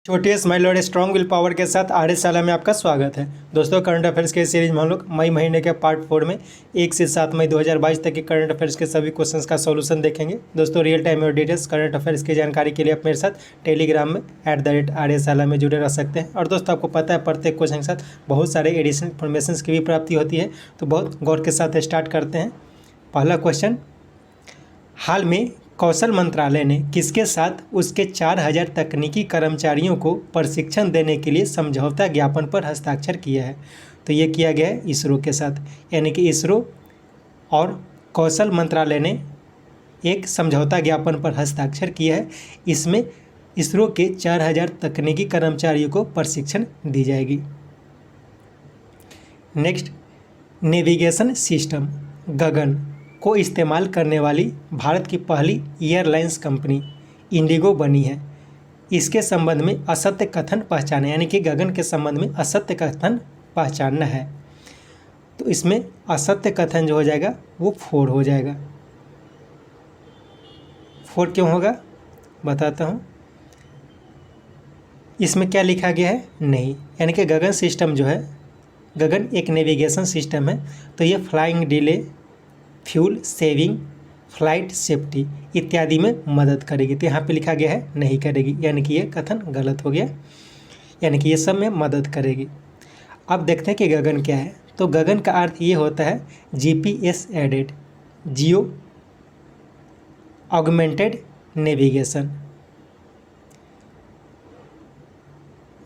छोटे स्माइल और strong will power के साथ आर्य शाला में आपका स्वागत है। दोस्तों, करंट अफेयर्स के सीरीज में हम लोग मई महीने के पार्ट 4 में 1 से 7 मई 2022 तक के करंट अफेयर्स के सभी क्वेश्चंस का सॉल्यूशन देखेंगे। दोस्तों, रियल टाइम और डिटेल्स करंट अफेयर्स की जानकारी के लिए आप मेरे साथ टेलीग्राम में @आर्यशाला में जुड़े रह सकते हैं। और दोस्तों, आपको पता है प्रत्येक क्वेश्चन के साथ बहुत सारे एडिशनल इन्फॉर्मेशन की भी प्राप्ति होती है, तो बहुत गौर के साथ स्टार्ट करते हैं। पहला क्वेश्चन, हाल में कौशल मंत्रालय ने किसके साथ उसके 4000 तकनीकी कर्मचारियों को प्रशिक्षण देने के लिए समझौता ज्ञापन पर हस्ताक्षर किया है? तो ये किया गया है इसरो के साथ, यानी कि इसरो और कौशल मंत्रालय ने एक समझौता ज्ञापन पर हस्ताक्षर किया है। इसमें इसरो के 4000 तकनीकी कर्मचारियों को प्रशिक्षण दी जाएगी। नेक्स्ट, नेविगेशन सिस्टम गगन को इस्तेमाल करने वाली भारत की पहली एयरलाइंस कंपनी इंडिगो बनी है। इसके संबंध में असत्य कथन पहचाने, यानी कि गगन के संबंध में असत्य कथन पहचानना है। तो इसमें असत्य कथन जो हो जाएगा वो 4 हो जाएगा। 4 क्यों होगा बताता हूँ। इसमें क्या लिखा गया है? नहीं, यानी कि गगन सिस्टम जो है, गगन एक नेविगेशन सिस्टम है, तो ये flying delay, fuel saving, flight safety इत्यादि में मदद करेगी। तो यहाँ पे लिखा गया है नहीं करेगी, यानी कि ये कथन गलत हो गया, यानी कि ये सब में मदद करेगी। अब देखते हैं कि गगन क्या है। तो गगन का अर्थ ये होता है GPS aided, geo augmented navigation.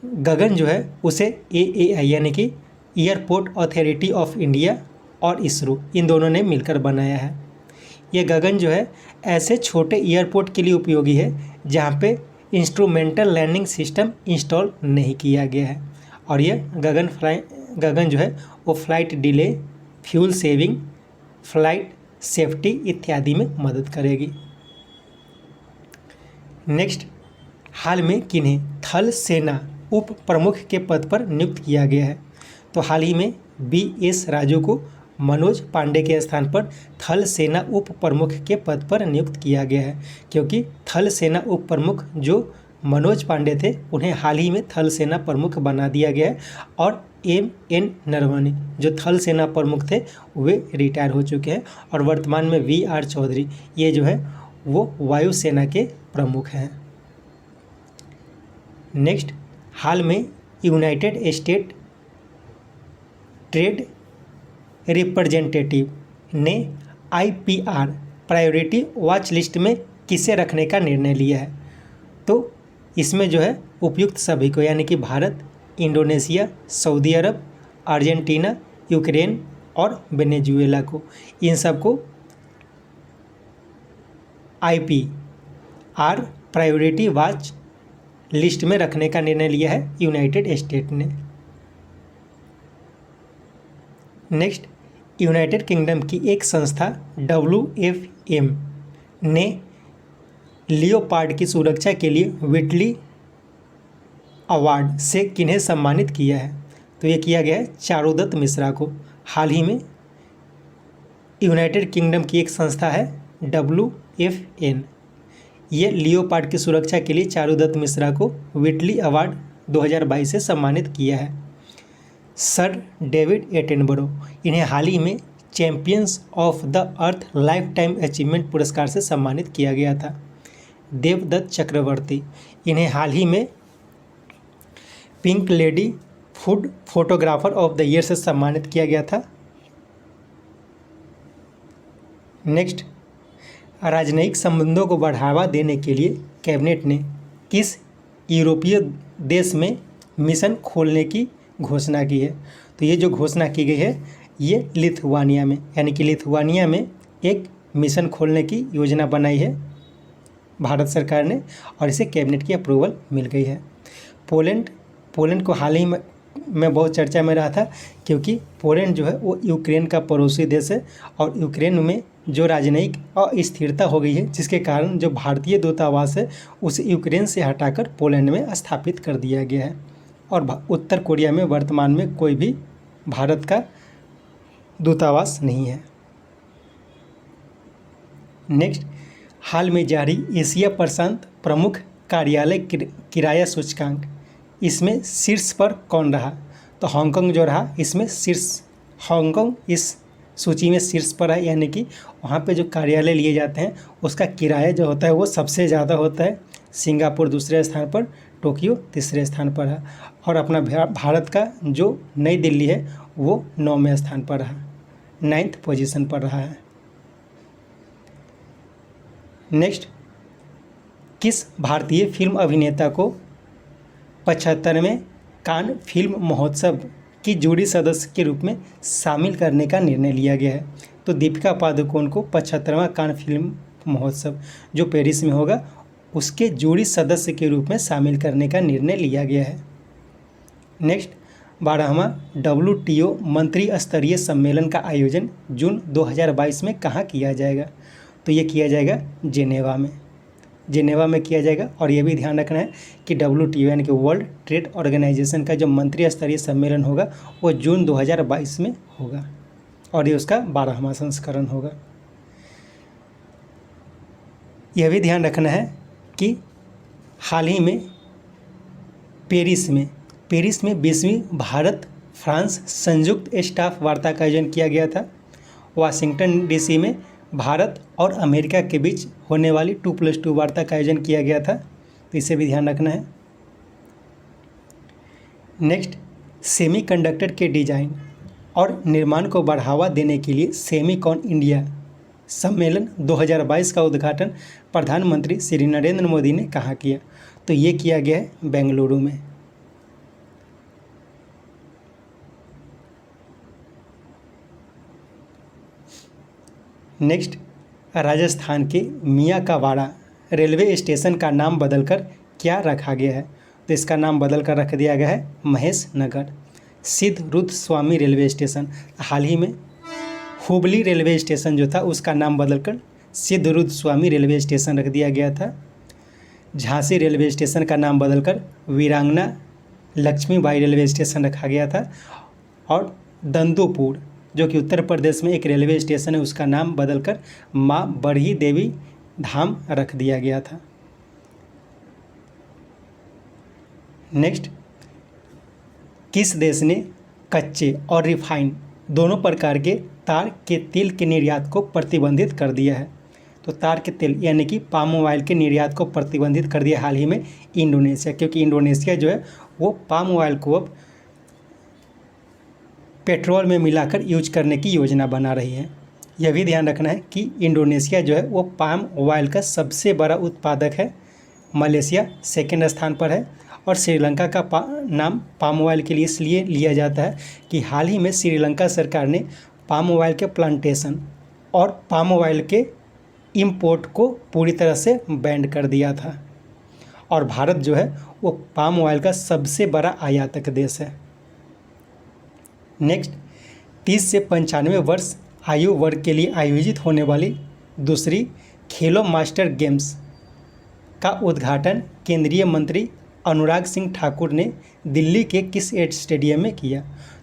Gagan जो है उसे AAI यानी कि एयरपोर्ट अथॉरिटी ऑफ इंडिया और इसरो इन दोनों ने मिलकर बनाया है। ये गगन जो है ऐसे छोटे एयरपोर्ट के लिए उपयोगी है जहाँ पे इंस्ट्रूमेंटल लैंडिंग सिस्टम इंस्टॉल नहीं किया गया है। और ये गगन जो है वो flight delay, fuel saving, flight safety इत्यादि में मदद करेगी। नेक्स्ट, हाल में किन्हें थल सेना उप प्रमुख के पद पर नियुक्त किया गया है? तो हाल ही में BS राजू को मनोज पांडे के स्थान पर थल सेना उप प्रमुख के पद पर नियुक्त किया गया है, क्योंकि थल सेना उप प्रमुख जो मनोज पांडे थे उन्हें हाल ही में थल सेना प्रमुख बना दिया गया है। और MN नरवणे जो थल सेना प्रमुख थे वे रिटायर हो चुके हैं, और वर्तमान में VR चौधरी ये जो है वो वायुसेना के प्रमुख हैं। नेक्स्ट, हाल में यूनाइटेड स्टेट ट्रेड रिप्रेजेंटेटिव ने IPR प्रायोरिटी वॉच लिस्ट में किसे रखने का निर्णय लिया है? तो इसमें जो है उपयुक्त सभी को, यानी कि भारत, इंडोनेशिया, सऊदी अरब, अर्जेंटीना, यूक्रेन और वेनेजुएला को, इन सब को IPR प्रायोरिटी वॉच लिस्ट में रखने का निर्णय लिया है यूनाइटेड स्टेट ने। नेक्स्ट, यूनाइटेड किंगडम की एक संस्था WFM ने लियोपार्ड की सुरक्षा के लिए व्हिटली अवार्ड से किन्हें सम्मानित किया है? तो ये किया गया है चारुदत्त मिश्रा को। हाल ही में यूनाइटेड किंगडम की एक संस्था है WFN, ये लियोपार्ड की सुरक्षा के लिए चारुदत्त मिश्रा को व्हिटली अवार्ड 2022 से सम्मानित किया है। सर डेविड एटनबरो इन्हें हाल ही में champions of the earth life time achievement पुरस्कार से सम्मानित किया गया था। देवदत्त चक्रवर्ती इन्हें हाल ही में pink lady food photographer of the year से सम्मानित किया गया था। नेक्स्ट, राजनयिक संबंधों को बढ़ावा देने के लिए कैबिनेट ने किस यूरोपीय देश में मिशन खोलने की घोषणा की है? तो ये जो घोषणा की गई है ये लिथुआनिया में, यानी कि लिथुआनिया में एक मिशन खोलने की योजना बनाई है भारत सरकार ने, और इसे कैबिनेट की अप्रूवल मिल गई है। पोलैंड को हाल ही में बहुत चर्चा में रहा था, क्योंकि पोलैंड जो है वो यूक्रेन का पड़ोसी देश है, और यूक्रेन में जो राजनयिक अस्थिरता हो गई है, जिसके कारण जो भारतीय दूतावास है उसे यूक्रेन से हटाकर पोलैंड में स्थापित कर दिया गया है। और उत्तर कोरिया में वर्तमान में कोई भी भारत का दूतावास नहीं है। नेक्स्ट, हाल में जारी एशिया प्रशांत प्रमुख कार्यालय किराया सूचकांक, इसमें शीर्ष पर कौन रहा? तो हांगकांग जो रहा इसमें शीर्ष, हांगकांग इस सूची में शीर्ष पर है, यानी कि वहाँ पे जो कार्यालय लिए जाते हैं उसका किराया जो होता है वो सबसे ज़्यादा होता है। सिंगापुर दूसरे स्थान पर, टोक्यो तीसरे स्थान पर है, और अपना भारत का जो नई दिल्ली है वो 9वें स्थान पर रहा, 9th पोजीशन पर रहा है। नेक्स्ट, किस भारतीय फिल्म अभिनेता को 75वें कान फिल्म महोत्सव की जूरी सदस्य के रूप में शामिल करने का निर्णय लिया गया है? तो दीपिका पादुकोण को 75वां कान फिल्म महोत्सव जो पेरिस में होगा उसके जूरी सदस्य के रूप में शामिल करने का निर्णय लिया गया है। नेक्स्ट, 12वां WTO मंत्री स्तरीय सम्मेलन का आयोजन जून 2022 में कहाँ किया जाएगा? तो ये किया जाएगा जेनेवा में, जेनेवा में किया जाएगा। और ये भी ध्यान रखना है कि WTO यानी कि वर्ल्ड ट्रेड ऑर्गेनाइजेशन का जो मंत्री स्तरीय सम्मेलन होगा वो जून 2022 में होगा, और ये उसका 12वां संस्करण होगा। यह भी ध्यान रखना है कि हाल ही में पेरिस में 20वीं भारत फ्रांस संयुक्त स्टाफ वार्ता का आयोजन किया गया था। वाशिंगटन DC में भारत और अमेरिका के बीच होने वाली 2+2 वार्ता का आयोजन किया गया था, तो इसे भी ध्यान रखना है। नेक्स्ट, सेमीकंडक्टर के डिजाइन और निर्माण को बढ़ावा देने के लिए सेमीकॉन इंडिया सम्मेलन 2022 का उद्घाटन प्रधानमंत्री श्री नरेंद्र मोदी ने कहाँ किया? तो ये किया गया है बेंगलुरु में। नेक्स्ट, राजस्थान के मियाँकावाड़ा रेलवे स्टेशन का नाम बदलकर क्या रखा गया है? तो इसका नाम बदलकर रख दिया गया है महेश नगर। सिद्धरूप स्वामी रेलवे स्टेशन, हाल ही में हुबली रेलवे स्टेशन जो था उसका नाम बदलकर सिद्धरूप स्वामी रेलवे स्टेशन रख दिया गया था। झांसी रेलवे स्टेशन का नाम बदलकर वीरांगना लक्ष्मीबाई रेलवे स्टेशन रखा गया था। और दंदोपुर जो कि उत्तर प्रदेश में एक रेलवे स्टेशन है उसका नाम बदलकर माँ बरही देवी धाम रख दिया गया था। नेक्स्ट, किस देश ने कच्चे और रिफाइन दोनों प्रकार के तार के तेल के निर्यात को प्रतिबंधित कर दिया है? तो तार के तेल यानी कि पाम ऑयल के निर्यात को प्रतिबंधित कर दिया हाल ही में इंडोनेशिया, क्योंकि इंडोनेशिया जो है वो पाम ऑयल को अब पेट्रोल में मिलाकर यूज करने की योजना बना रही है। यह भी ध्यान रखना है कि इंडोनेशिया जो है वो पाम ऑयल का सबसे बड़ा उत्पादक है, मलेशिया सेकंड स्थान पर है। और श्रीलंका का नाम पाम ऑयल के लिए इसलिए लिया जाता है कि हाल ही में श्रीलंका सरकार ने पाम ऑयल के प्लांटेशन और पाम ऑयल के इंपोर्ट को पूरी तरह से बैन कर दिया था, और भारत जो है वो पाम ऑयल का सबसे बड़ा आयातक देश है। नेक्स्ट, 30 से 95 वर्ष आयु वर्ग के लिए आयोजित होने वाली दूसरी खेलो मास्टर गेम्स का उद्घाटन केंद्रीय मंत्री अनुराग सिंह ठाकुर ने दिल्ली के किस स्टेडियम में किया?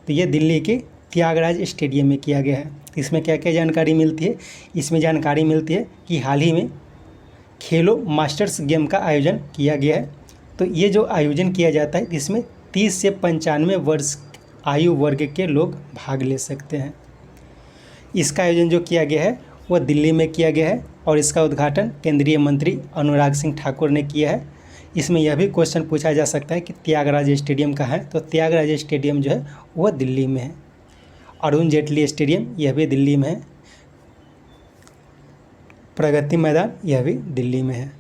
तो ये दिल्ली के त्यागराज स्टेडियम में किया गया है। इसमें क्या क्या जानकारी मिलती है? इसमें जानकारी मिलती है कि हाल ही में खेलो मास्टर्स गेम का आयोजन किया गया है। तो ये जो आयोजन किया जाता है इसमें 30 से 95 वर्ष आयु वर्ग के लोग भाग ले सकते हैं। इसका आयोजन जो किया गया है वह दिल्ली में किया गया है, और इसका उद्घाटन केंद्रीय मंत्री अनुराग सिंह ठाकुर ने किया है। इसमें यह भी क्वेश्चन पूछा जा सकता है कि त्यागराज स्टेडियम कहाँ है? तो त्यागराज स्टेडियम जो है वह दिल्ली में है। अरुण जेटली स्टेडियम यह भी दिल्ली में है। प्रगति मैदान यह भी दिल्ली में है।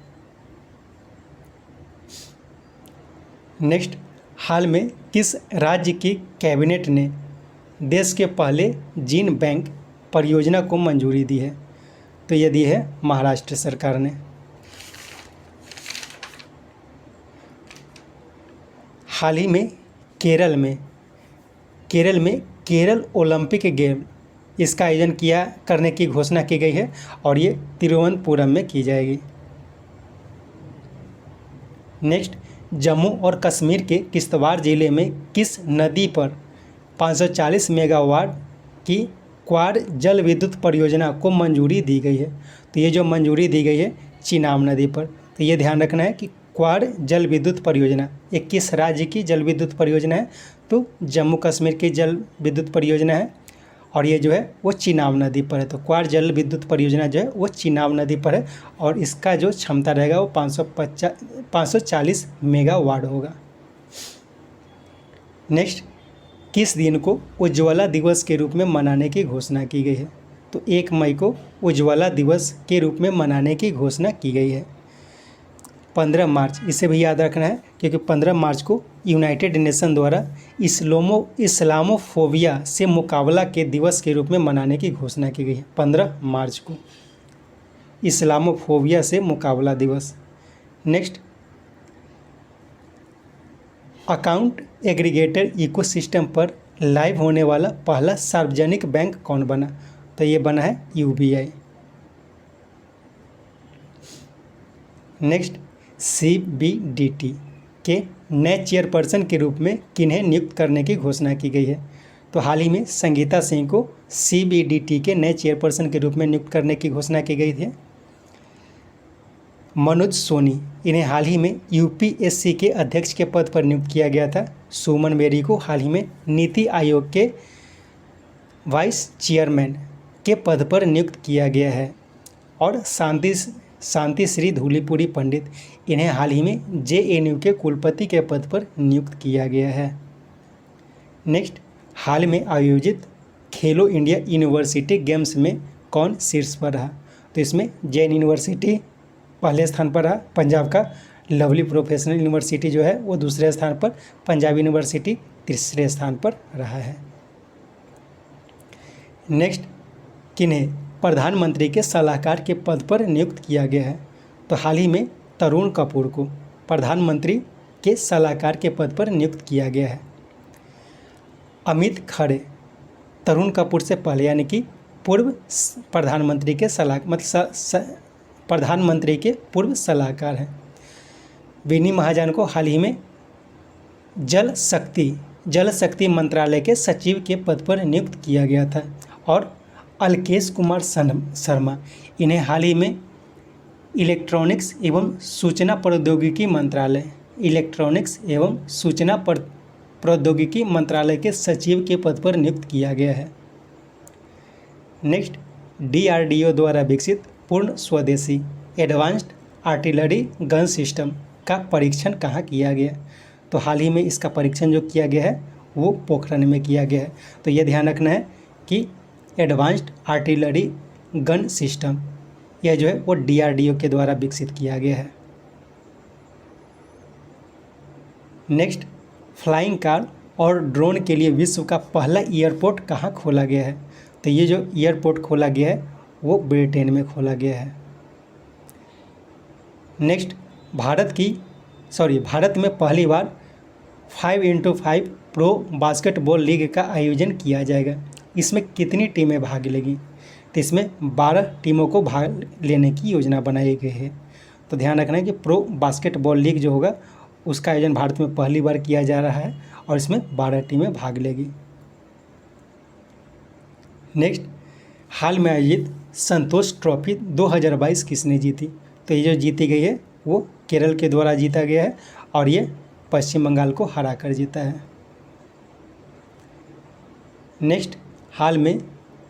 नेक्स्ट, हाल में किस राज्य की कैबिनेट ने देश के पहले जीन बैंक परियोजना को मंजूरी दी है? तो यह दी है महाराष्ट्र सरकार ने। हाल ही में केरल में केरल ओलंपिक गेम इसका आयोजन करने की घोषणा की गई है, और ये तिरुवनंतपुरम में की जाएगी। नेक्स्ट, जम्मू और कश्मीर के किश्तवाड़ ज़िले में किस नदी पर 540 मेगावाट की क्वाड जल विद्युत परियोजना को मंजूरी दी गई है? तो ये जो मंजूरी दी गई है चिनाब नदी पर। तो ये ध्यान रखना है कि क्वाड जल विद्युत परियोजना ये किस राज्य की जल विद्युत परियोजना है? तो जम्मू कश्मीर की जल विद्युत परियोजना है और ये जो है वो चिनाब नदी पर है। तो क्वाड जल विद्युत परियोजना जो है वो चिनाब नदी पर है और इसका जो क्षमता रहेगा वो 540 मेगावाट होगा। नेक्स्ट, किस दिन को उज्ज्वला दिवस के रूप में मनाने की घोषणा की गई है? तो 1 मई को उज्ज्वला दिवस के रूप में मनाने की घोषणा की गई है। 15 मार्च, इसे भी याद रखना है क्योंकि 15 मार्च को यूनाइटेड नेशन द्वारा इस्लामोफोबिया से मुकाबला के दिवस के रूप में मनाने की घोषणा की गई है। 15 मार्च को इस्लामोफोबिया से मुकाबला दिवस। नेक्स्ट, अकाउंट एग्रीगेटर इकोसिस्टम पर लाइव होने वाला पहला सार्वजनिक बैंक कौन बना? तो ये बना है यूबीआई। नेक्स्ट, सीबीडीटी के नए चेयरपर्सन के रूप में किन्हें नियुक्त करने की घोषणा की गई है? तो हाल ही में संगीता सिंह को सीबीडीटी के नए चेयरपर्सन के रूप में नियुक्त करने की घोषणा की गई थी। मनोज सोनी, इन्हें हाल ही में यूपीएससी के अध्यक्ष के पद पर नियुक्त किया गया था। सुमन बेरी को हाल ही में नीति आयोग के वाइस चेयरमैन के पद पर नियुक्त किया गया है। और शांति श्री धूलीपुरी पंडित, इन्हें हाल ही में जेएनयू के कुलपति के पद पर नियुक्त किया गया है। नेक्स्ट, हाल में आयोजित खेलो इंडिया यूनिवर्सिटी गेम्स में कौन शीर्ष पर रहा? तो इसमें जैन यूनिवर्सिटी पहले स्थान पर रहा, पंजाब का लवली प्रोफेशनल यूनिवर्सिटी जो है वो दूसरे स्थान पर, पंजाब यूनिवर्सिटी तीसरे स्थान पर रहा है। नेक्स्ट, किन्हें प्रधानमंत्री के सलाहकार के पद पर नियुक्त किया गया है? तो हाल ही में तरुण कपूर को प्रधानमंत्री के सलाहकार के पद पर नियुक्त किया गया है। अमित खरे तरुण कपूर से पहले यानी कि पूर्व प्रधानमंत्री के प्रधानमंत्री के पूर्व सलाहकार हैं। विनी महाजन को हाल ही में जल शक्ति मंत्रालय के सचिव के पद पर नियुक्त किया गया था। और अलकेश कुमार शर्मा, इन्हें हाल ही में इलेक्ट्रॉनिक्स एवं सूचना प्रौद्योगिकी मंत्रालय के सचिव के पद पर नियुक्त किया गया है। नेक्स्ट, डीआरडीओ द्वारा विकसित पूर्ण स्वदेशी एडवांस्ड आर्टिलरी गन सिस्टम का परीक्षण कहाँ किया गया? तो हाल ही में इसका परीक्षण जो किया गया है वो पोखरण में किया गया है। तो ये ध्यान रखना है कि एडवांस्ड आर्टिलरी गन सिस्टम यह जो है वो डीआरडीओ के द्वारा विकसित किया गया है। नेक्स्ट, फ्लाइंग कार और ड्रोन के लिए विश्व का पहला एयरपोर्ट कहाँ खोला गया है? तो ये जो एयरपोर्ट खोला गया है वो ब्रिटेन में खोला गया है। नेक्स्ट, भारत में पहली बार 5x5 प्रो बास्केटबॉल लीग का आयोजन किया जाएगा। इसमें कितनी टीमें भाग लेंगी? तो इसमें 12 टीमों को भाग लेने की योजना बनाई गई है। तो ध्यान रखना है कि प्रो बास्केटबॉल लीग जो होगा उसका आयोजन भारत में पहली बार किया जा रहा है और इसमें 12 टीमें भाग लेगी। नेक्स्ट, हाल में आयोजित संतोष ट्रॉफी 2022 किसने जीती? तो ये जो जीती गई है वो केरल के द्वारा जीता गया है और ये पश्चिम बंगाल को हराकर जीता है। नेक्स्ट, हाल में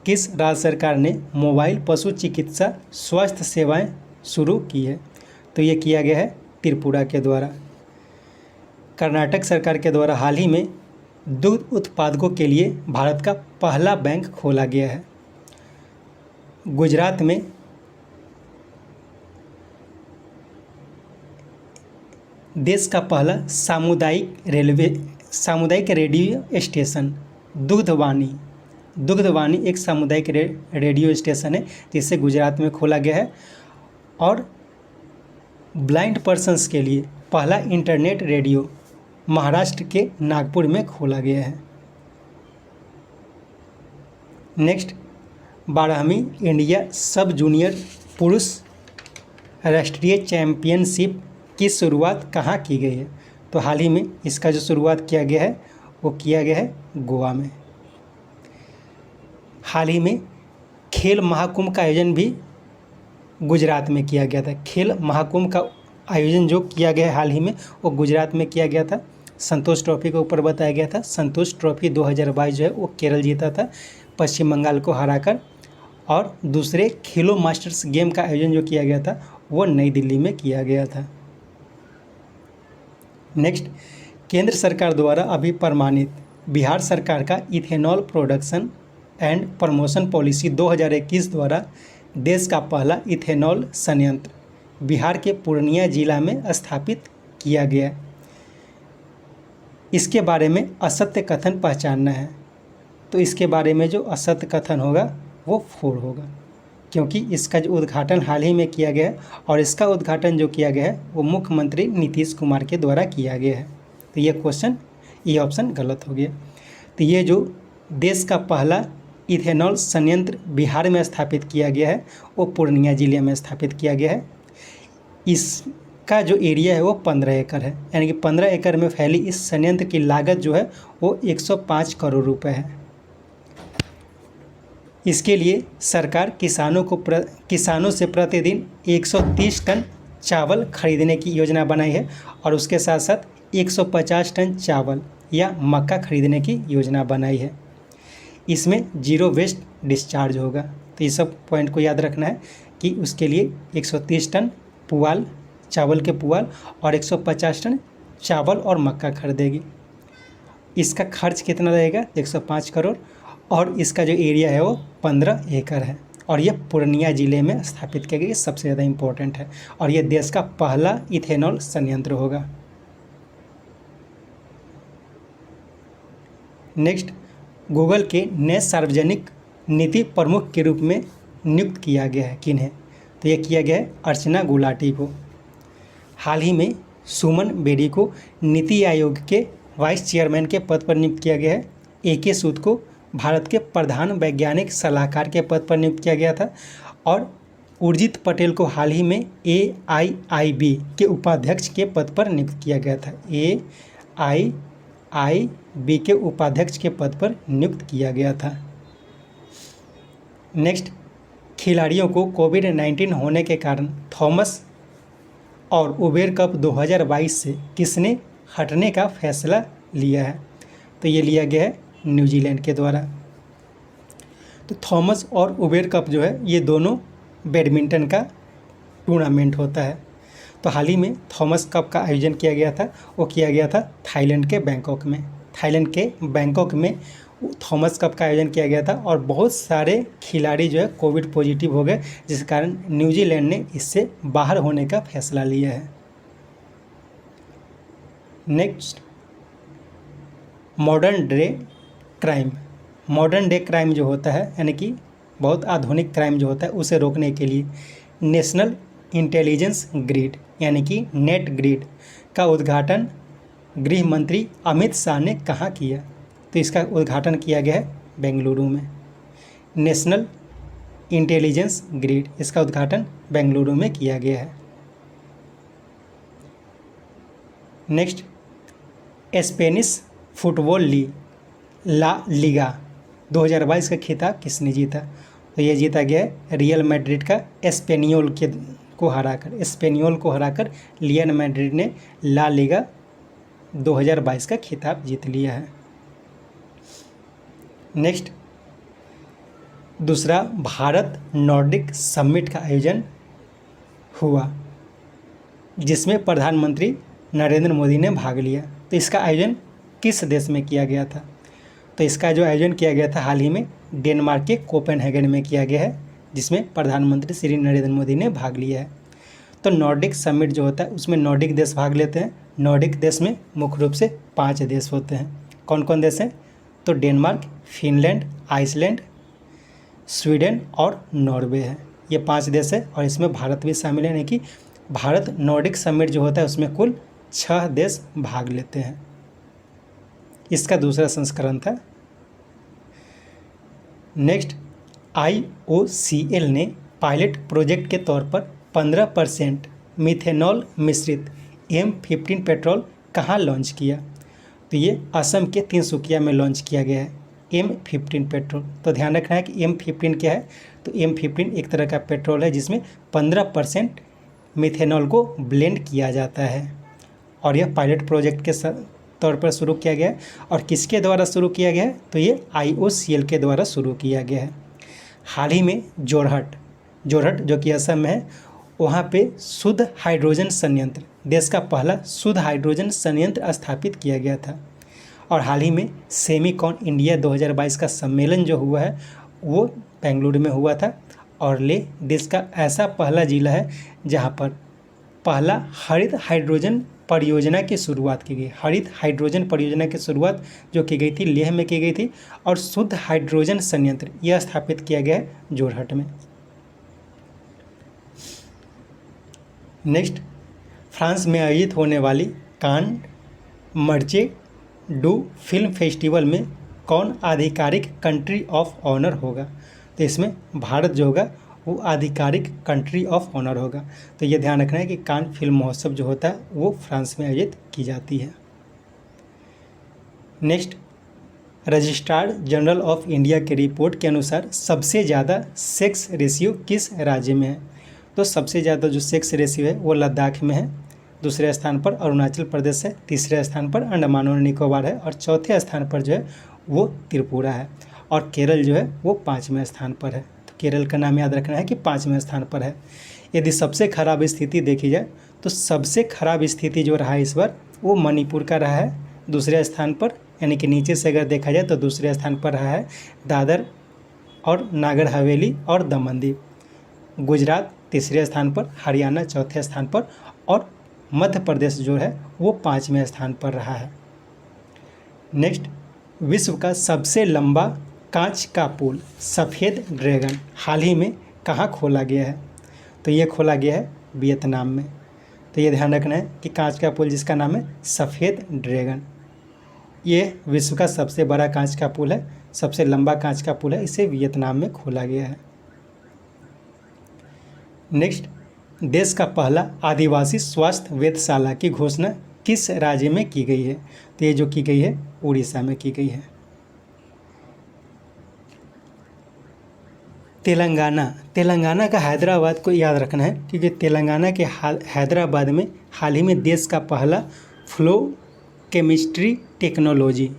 किस राज्य सरकार ने मोबाइल पशु चिकित्सा स्वास्थ्य सेवाएं शुरू की है? तो ये किया गया है त्रिपुरा के द्वारा। कर्नाटक सरकार के द्वारा हाल ही में दूध उत्पादकों के लिए भारत का पहला बैंक खोला गया है। गुजरात में देश का पहला सामुदायिक रेडियो स्टेशन दुग्धवाणी एक सामुदायिक रेडियो स्टेशन है जिसे गुजरात में खोला गया है। और ब्लाइंड पर्सन्स के लिए पहला इंटरनेट रेडियो महाराष्ट्र के नागपुर में खोला गया है। नेक्स्ट, 12वीं इंडिया सब जूनियर पुरुष राष्ट्रीय चैंपियनशिप की शुरुआत कहाँ की गई है? तो हाल ही में इसका जो शुरुआत किया गया है वो किया गया है गोवा में। हाल ही में खेल महाकुंभ का आयोजन भी गुजरात में किया गया था। खेल महाकुंभ का आयोजन जो किया गया है हाल ही में वो गुजरात में किया गया था। संतोष ट्रॉफी के ऊपर बताया गया था। संतोष ट्रॉफी 2022 जो है वो केरल जीता था पश्चिम बंगाल को हराकर। और दूसरे खेलो मास्टर्स गेम का आयोजन जो किया गया था वो नई दिल्ली में किया गया था। नेक्स्ट, केंद्र सरकार द्वारा अभी प्रमाणित बिहार सरकार का ethanol production and promotion policy 2021 द्वारा देश का पहला इथेनॉल संयंत्र बिहार के पूर्णिया जिला में स्थापित किया गया। इसके बारे में असत्य कथन पहचानना है, तो इसके बारे में जो असत्य कथन होगा वो 4 होगा, क्योंकि इसका जो उद्घाटन हाल ही में किया गया है और इसका उद्घाटन जो किया गया है वो मुख्यमंत्री नीतीश कुमार के द्वारा किया गया है। तो ये ऑप्शन गलत हो गया। तो ये जो देश का पहला इथेनॉल संयंत्र बिहार में स्थापित किया गया है वो पूर्णिया जिले में स्थापित किया गया है। इसका जो एरिया है वो 15 एकड़ है, यानी कि 15 एकड़ में फैली इस संयंत्र की लागत जो है वो 105 करोड़ रुपए है। इसके लिए सरकार किसानों से प्रतिदिन 130 टन चावल खरीदने की योजना बनाई है और उसके साथ साथ 150 टन चावल या मक्का खरीदने की योजना बनाई है। इसमें जीरो वेस्ट डिस्चार्ज होगा। तो ये सब पॉइंट को याद रखना है कि उसके लिए 130 टन पुआल, चावल के पुआल और 150 टन चावल और मक्का खरीदेगी। इसका खर्च कितना रहेगा? 105 करोड़ और इसका जो एरिया है वो 15 एकड़ है और ये पूर्णिया ज़िले में स्थापित किया गया। ये सबसे ज़्यादा इम्पोर्टेंट है और ये देश का पहला इथेनॉल संयंत्र होगा। नेक्स्ट, गूगल के नए सार्वजनिक नीति प्रमुख के रूप में नियुक्त किया गया है किन्हें? तो ये किया गया है अर्चना गुलाटी को। हाल ही में सुमन बेदी को नीति आयोग के वाइस चेयरमैन के पद पर नियुक्त किया गया है। AK सूद को भारत के प्रधान वैज्ञानिक सलाहकार के पद पर नियुक्त किया गया था और उर्जित पटेल को हाल ही में AIIB के उपाध्यक्ष के पद पर नियुक्त किया गया था। AIIB के उपाध्यक्ष के पद पर नियुक्त किया गया था। नेक्स्ट, खिलाड़ियों को कोविड-19 होने के कारण थॉमस और उबेर कप 2022 से किसने हटने का फैसला लिया है? तो ये लिया गया है न्यूजीलैंड के द्वारा। तो थॉमस और उबेर कप जो है ये दोनों बैडमिंटन का टूर्नामेंट होता है। तो हाल ही में थॉमस कप का आयोजन किया गया था, वो किया गया था थाईलैंड के बैंकॉक में थॉमस कप का आयोजन किया गया था और बहुत सारे खिलाड़ी जो है कोविड पॉजिटिव हो गए, जिस कारण न्यूजीलैंड ने इससे बाहर होने का फैसला लिया है। नेक्स्ट, मॉडर्न डे क्राइम जो होता है, यानी कि बहुत आधुनिक क्राइम जो होता है उसे रोकने के लिए नेशनल इंटेलिजेंस ग्रिड यानी कि नेट ग्रिड का उद्घाटन गृह मंत्री अमित शाह ने कहाँ किया? तो इसका उद्घाटन किया गया है बेंगलुरु में। नेशनल इंटेलिजेंस ग्रिड, इसका उद्घाटन बेंगलुरु में किया गया है। Next, Spanish football league La Liga 2022 का खिताब किसने जीता? तो ये जीता गया है रियल मैड्रिड का एस्पेनियोल को हराकर लियल मैड्रिड ने ला लीगा 2022 का खिताब जीत लिया है। नेक्स्ट, दूसरा भारत नॉर्डिक समिट का आयोजन हुआ जिसमें प्रधानमंत्री नरेंद्र मोदी ने भाग लिया। तो इसका आयोजन किस देश में किया गया था? तो इसका जो आयोजन किया गया था हाल ही में डेनमार्क के कोपेनहेगन में किया गया है, जिसमें प्रधानमंत्री श्री नरेंद्र मोदी ने भाग लिया है। तो नॉर्डिक समिट जो होता है उसमें नॉर्डिक देश भाग लेते हैं। नॉर्डिक देश में मुख्य रूप से 5 देश होते हैं। कौन कौन देश हैं? तो डेनमार्क, फिनलैंड, आइसलैंड, स्वीडन और नॉर्वे है। ये 5 देश है और इसमें भारत भी शामिल है, यानी कि भारत नॉर्डिक समिट जो होता है उसमें कुल 6 देश भाग लेते हैं। इसका दूसरा संस्करण था। नेक्स्ट, IOCL ने पायलट प्रोजेक्ट के तौर पर 15% मिथेनॉल मिश्रित M15 पेट्रोल कहाँ लॉन्च किया? तो ये असम के तिनसुकिया में लॉन्च किया गया है M15 पेट्रोल। तो ध्यान रखना है कि M15 क्या है? तो M15 एक तरह का पेट्रोल है जिसमें 15% मिथेनॉल को ब्लेंड किया जाता है। और यह पायलट प्रोजेक्ट के तौर पर शुरू किया गया है। और किसके द्वारा शुरू किया गया है, तो ये IOCL के द्वारा शुरू किया गया है। हाल ही में जोरहट जो कि असम में है, वहाँ पे शुद्ध हाइड्रोजन संयंत्र, देश का पहला शुद्ध हाइड्रोजन संयंत्र स्थापित किया गया था। और हाल ही में सेमीकॉन इंडिया 2022 का सम्मेलन जो हुआ है वो बेंगलुरु में हुआ था। और लेह देश का ऐसा पहला जिला है जहाँ पर पहला हरित हाइड्रोजन परियोजना की शुरुआत की गई। हरित हाइड्रोजन परियोजना की शुरुआत जो की गई थी लेह में की गई थी। और शुद्ध हाइड्रोजन संयंत्र यह स्थापित किया गया है जोरहट में। नेक्स्ट, फ्रांस में आयोजित होने वाली कान मर्चे डू फिल्म फेस्टिवल में कौन आधिकारिक कंट्री ऑफ ऑनर होगा, तो इसमें भारत जो होगा वो आधिकारिक कंट्री ऑफ ऑनर होगा। तो ये ध्यान रखना है कि कान फिल्म महोत्सव जो होता है वो फ्रांस में आयोजित की जाती है। Next, registrar general of India की रिपोर्ट के अनुसार सबसे ज़्यादा सेक्स रेशियो किस राज्य में है, तो सबसे ज़्यादा जो सेक्स रेशियो है वो लद्दाख में है, दूसरे स्थान पर अरुणाचल प्रदेश है, तीसरे स्थान पर अंडमान और निकोबार है, और चौथे स्थान पर जो है वो त्रिपुरा है, और केरल जो है वो 5वें स्थान पर है। तो केरल का नाम याद रखना है कि 5वें स्थान पर है। यदि सबसे खराब स्थिति देखी जाए तो सबसे खराब स्थिति जो रहा इस बार वो मणिपुर का रहा है दूसरे स्थान पर, यानी कि नीचे से अगर देखा जाए तो दूसरे स्थान पर रहा है दादर और नागर हवेली और दमन दीव। गुजरात तीसरे स्थान पर, हरियाणा चौथे स्थान पर, और मध्य प्रदेश जो है वो 5वें स्थान पर रहा है। नेक्स्ट, विश्व का सबसे लंबा कांच का पुल सफ़ेद ड्रैगन हाल ही में कहाँ खोला गया है, तो ये खोला गया है वियतनाम में। तो ये ध्यान रखना है कि कांच का पुल जिसका नाम है सफ़ेद ड्रैगन, ये विश्व का सबसे बड़ा कांच का पुल है, सबसे लंबा कांच का पुल है, इसे वियतनाम में खोला गया है। नेक्स्ट, देश का पहला आदिवासी स्वास्थ्य वेधशाला की घोषणा किस राज्य में की गई है, तो ये जो की गई है उड़ीसा में की गई है। तेलंगाना का हैदराबाद को याद रखना है, क्योंकि तेलंगाना के हैदराबाद में हाल ही में देश का पहला फ्लो केमिस्ट्री टेक्नोलॉजी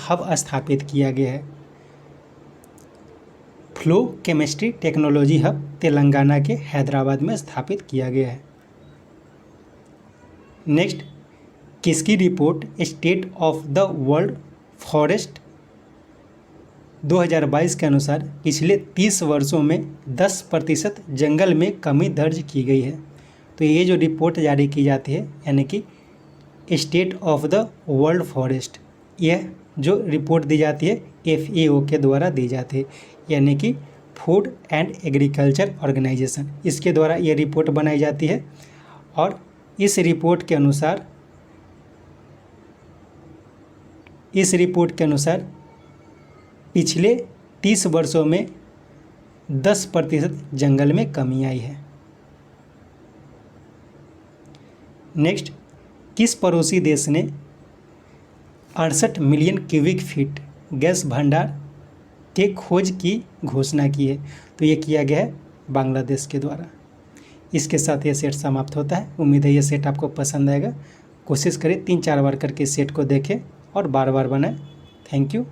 हब स्थापित किया गया है। Flow chemistry technology hub Telangana के हैदराबाद में स्थापित किया गया है। नेक्स्ट, किसकी report state of the world forest 2022 के अनुसार पिछले 30 वर्षों में 10% जंगल में कमी दर्ज की गई है। तो ये जो रिपोर्ट जारी की जाती है यानी कि state of the world forest, यह जो रिपोर्ट दी जाती है FAO के द्वारा दी जाती है, यानी कि फूड एंड एग्रीकल्चर ऑर्गेनाइजेशन, इसके द्वारा ये रिपोर्ट बनाई जाती है। और इस रिपोर्ट के अनुसार पिछले 30 वर्षों में 10% जंगल में कमी आई है। नेक्स्ट, किस पड़ोसी देश ने 68 मिलियन क्यूबिक फीट गैस भंडार के खोज की घोषणा की है, तो ये किया गया है बांग्लादेश के द्वारा। इसके साथ ये सेट समाप्त होता है। उम्मीद है ये सेट आपको पसंद आएगा। कोशिश करें 3-4 बार करके इस सेट को देखें और बार बार बनाएं। Thank you.